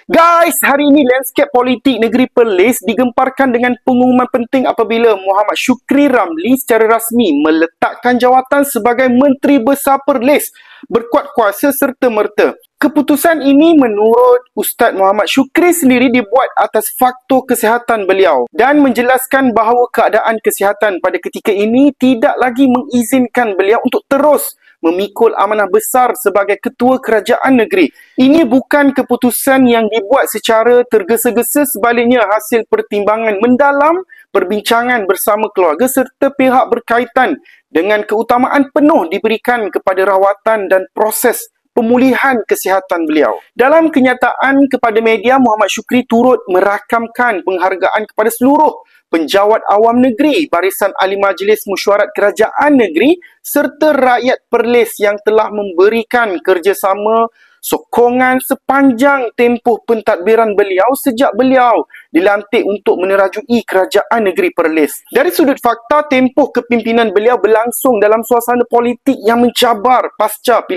Guys, hari ini landscape politik negeri Perlis digemparkan dengan pengumuman penting apabila Muhammad Syukri Ramli secara rasmi meletakkan jawatan sebagai Menteri Besar Perlis berkuat kuasa serta-merta. Keputusan ini menurut Ustaz Muhammad Syukri sendiri dibuat atas faktor kesihatan beliau dan menjelaskan bahawa keadaan kesihatan pada ketika ini tidak lagi mengizinkan beliau untuk terus memikul amanah besar sebagai ketua kerajaan negeri. Ini bukan keputusan yang dibuat secara tergesa-gesa, sebaliknya hasil pertimbangan mendalam, perbincangan bersama keluarga serta pihak berkaitan dengan keutamaan penuh diberikan kepada rawatan dan proses pemulihan kesihatan beliau. Dalam kenyataan kepada media, Muhammad Syukri turut merakamkan penghargaan kepada seluruh penjawat awam negeri, barisan ahli majlis mesyuarat kerajaan negeri serta rakyat Perlis yang telah memberikan kerjasama sokongan sepanjang tempoh pentadbiran beliau sejak beliau dilantik untuk menerajui kerajaan negeri Perlis. Dari sudut fakta, tempoh kepimpinan beliau berlangsung dalam suasana politik yang mencabar pasca